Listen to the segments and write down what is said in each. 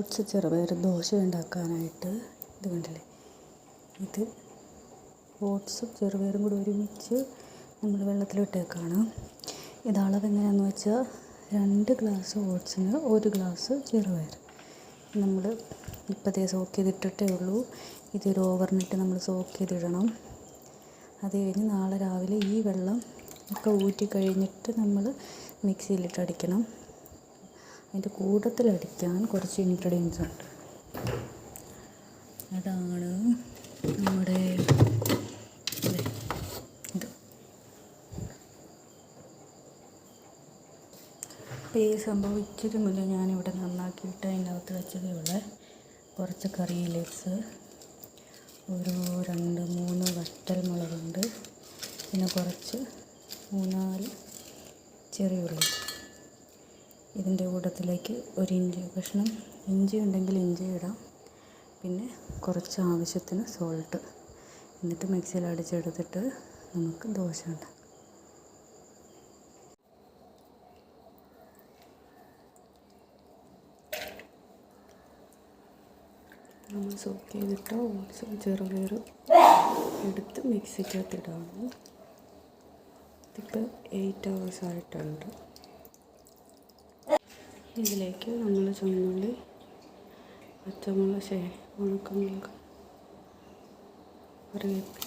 Oats ചെറുപയർ ദോശ ഉണ്ടാക്കാനായിട്ട് ഇത് കണ്ടില്ലേ, ഇത് ഓട്സും ചെറുപയറും കൂടി ഒരുമിച്ച് നമ്മൾ വെള്ളത്തിലിട്ടേക്കാണ്. ഇത് അളവ് എങ്ങനെയാണെന്ന് വെച്ചാൽ 2 ഗ്ലാസ് ഓട്സിന് 1 ഗ്ലാസ് ചെറുപയർ. നമ്മൾ ഇപ്പോഴത്തെ സോക്ക് ചെയ്തിട്ടിട്ടേ ഉള്ളൂ. ഇതൊരു ഓവർനൈറ്റ് നമ്മൾ സോക്ക് ചെയ്തിടണം. അത് കഴിഞ്ഞ് നാളെ രാവിലെ ഈ വെള്ളം ഒക്കെ ഊറ്റി കഴിഞ്ഞിട്ട് നമ്മൾ മിക്സിയിലിട്ട് അടിക്കണം. അതിൻ്റെ കൂട്ടത്തിലടിക്കാൻ കുറച്ച് ഇൻഗ്രീഡിയൻസ് ഉണ്ട്. അതാണ് നമ്മുടെ ഇത്. ഈ സംഭവം ഇച്ചിരി മുന്നേ ഞാനിവിടെ നന്നാക്കിയിട്ട് അതിനകത്ത് വെച്ചതേ ഉള്ളൂ. കുറച്ച് കറി ലീവ്സ്, ഒരു 2-3 വറ്റൽ മുളകുണ്ട്, പിന്നെ കുറച്ച് 3-4 ചെറിയ ഉള്ളി. ഇതിൻ്റെ കൂട്ടത്തിലേക്ക് ഒരു ഇഞ്ചി കഷ്ണം, ഇഞ്ചി ഉണ്ടെങ്കിൽ ഇഞ്ചി ഇടാം, പിന്നെ കുറച്ച് ആവശ്യത്തിന് സോൾട്ട്. എന്നിട്ട് മിക്സിയിൽ അടിച്ചെടുത്തിട്ട് നമുക്ക് ദോശ ഉണ്ടാക്കാം. നമ്മൾ സോക്ക് ചെയ്തിട്ട ഓട്സും ചെറുപയറും എടുത്ത് മിക്സിക്കകത്തിടാണ്. ഇതിപ്പോൾ 8 hours ആയിട്ടുണ്ട്. ഇതിലേക്ക് നമ്മൾ ചുവന്നുള്ളി, പച്ചമുളക്, ഉണക്കമുളക്, കറിവേപ്പില,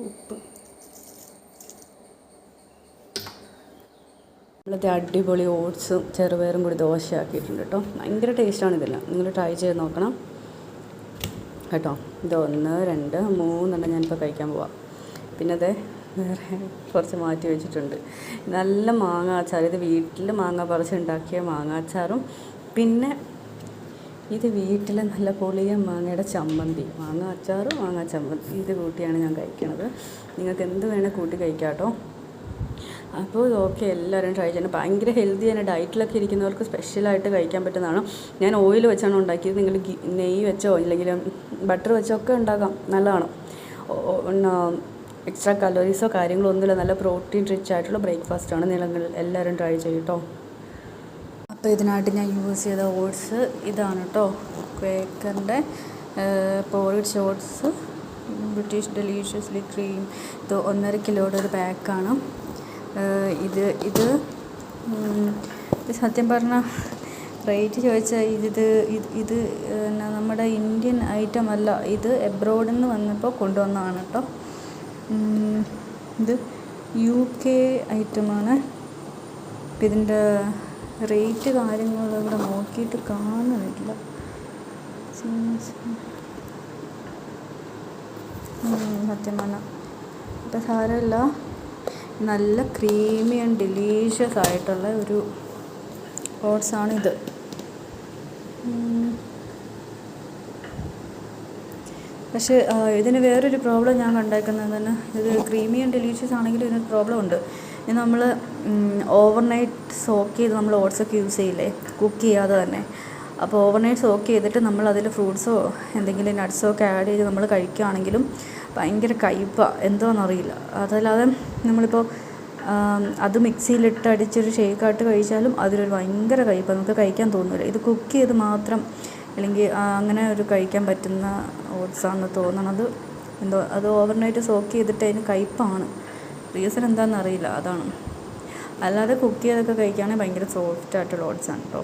ഉപ്പ്. നമ്മളത് അടിപൊളി ഓട്സും ചെറുപയറും കൂടി ദോശയാക്കിയിട്ടുണ്ട് കേട്ടോ. ഭയങ്കര ടേസ്റ്റാണ് ഇതെല്ലാം. നിങ്ങൾ ട്രൈ ചെയ്ത് നോക്കണം കേട്ടോ. ഇത് 1, 2, 3 ഞാനിപ്പോൾ കഴിക്കാൻ പോവാം. പിന്നെ അത് വേറെ കുറച്ച് മാറ്റി വെച്ചിട്ടുണ്ട്. നല്ല മാങ്ങ അച്ചാർ. ഇത് വീട്ടിൽ മാങ്ങ പറിച്ചുണ്ടാക്കിയ മാങ്ങ അച്ചാറും, പിന്നെ ഇത് വീട്ടിലെ നല്ല പൊളിയ മാങ്ങയുടെ ചമ്മന്തി. മാങ്ങ അച്ചാറും മാങ്ങ ചമ്മന്തി ഇത് കൂട്ടിയാണ് ഞാൻ കഴിക്കണത്. നിങ്ങൾക്ക് എന്ത് വേണേൽ കൂട്ടി കഴിക്കാം കേട്ടോ. അപ്പോൾ ഓക്കെ, എല്ലാവരും ട്രൈ ചെയ്യണം. ഭയങ്കര ഹെൽത്തിയാണ്. ഡയറ്റിലൊക്കെ ഇരിക്കുന്നവർക്ക് സ്പെഷ്യലായിട്ട് കഴിക്കാൻ പറ്റുന്നതാണ്. ഞാൻ ഓയിൽ വെച്ചാണ് ഉണ്ടാക്കിയത്. നിങ്ങൾ നെയ്യ് വെച്ചോ ഇല്ലെങ്കിൽ ബട്ടർ വെച്ചോ ഒക്കെ ഉണ്ടാക്കാം, നല്ലതാണ്. എക്സ്ട്രാ കലോറീസോ കാര്യങ്ങളോ ഒന്നുമില്ല. നല്ല പ്രോട്ടീൻ റിച്ച് ആയിട്ടുള്ള ബ്രേക്ക്ഫാസ്റ്റാണ്. നിങ്ങൾ എല്ലാവരും ട്രൈ ചെയ്യും കേട്ടോ. അപ്പോൾ ഇതിനായിട്ട് ഞാൻ യൂസ് ചെയ്ത ഓട്സ് ഇതാണ് കേട്ടോ. ക്വേക്കറിൻ്റെ പോളിഷ് ഓട്സ്, ബ്രിട്ടീഷ് ഡെലീഷ്യസ്ലി ക്രീം. ഇത് 1.5 കിലോയുടെ ഒരു പാക്കാണ്. ഇത് സത്യം പറഞ്ഞാൽ റേറ്റ് ചോദിച്ചാൽ ഇത് നമ്മുടെ ഇന്ത്യൻ ഐറ്റം അല്ല. ഇത് എബ്രോഡിൽ നിന്ന് വന്നപ്പോൾ കൊണ്ടുവന്നതാണ് കേട്ടോ. ഇത് UK ഐറ്റമാണ്. ഇതിൻ്റെ റേറ്റ് കാര്യങ്ങൾ ഇവിടെ നോക്കിയിട്ട് കാണുന്നില്ല. സത്യം പറഞ്ഞാൽ ഇപ്പം സാരമില്ല. നല്ല ക്രീമി ആൻഡ് ഡെലീഷ്യസ് ആയിട്ടുള്ള ഒരു ഓട്സാണിത്. പക്ഷേ ഇതിന് വേറൊരു പ്രോബ്ലം ഞാൻ കണ്ടേക്കുന്നത് തന്നെ, ഇത് ക്രീമി ആൻഡ് ഡെലീഷ്യസ് ആണെങ്കിലും ഇതിനൊരു പ്രോബ്ലം ഉണ്ട്. ഇത് നമ്മൾ ഓവർനൈറ്റ് സോക്ക് ചെയ്ത് നമ്മൾ ഓട്സൊക്കെ യൂസ് ചെയ്യില്ലേ, കുക്ക് ചെയ്യാതെ തന്നെ. അപ്പോൾ ഓവർനൈറ്റ് സോക്ക് ചെയ്തിട്ട് നമ്മൾ അതിൽ ഫ്രൂട്ട്സോ എന്തെങ്കിലും നട്ട്സോ ഒക്കെ ആഡ് ചെയ്ത് നമ്മൾ കഴിക്കുകയാണെങ്കിലും ഭയങ്കര കയ്പ്പാണ്, എന്തോന്നറിയില്ല. അതല്ലാതെ നമ്മളിപ്പോൾ അത് മിക്സിയിലിട്ട് അടിച്ചൊരു ഷേക്കായിട്ട് കഴിച്ചാലും അതിലൊരു ഭയങ്കര കയ്പ്പാണ്, നമുക്ക് കഴിക്കാൻ തോന്നില്ല. ഇത് കുക്ക് ചെയ്ത് മാത്രം അല്ലെങ്കിൽ അങ്ങനെ ഒരു കഴിക്കാൻ പറ്റുന്ന ഓട്സാണെന്ന് തോന്നണത്. എന്തോ അത് ഓവർനൈറ്റ് സോക്ക് ചെയ്തിട്ട് അതിന് കയ്പ്പാണ്. റീസൺ എന്താണെന്ന് അറിയില്ല, അതാണ്. അല്ലാതെ കുക്ക് ചെയ്തൊക്കെ കഴിക്കുകയാണെങ്കിൽ ഭയങ്കര സോഫ്റ്റ് ആയിട്ടുള്ള ഓട്സാണ് കേട്ടോ.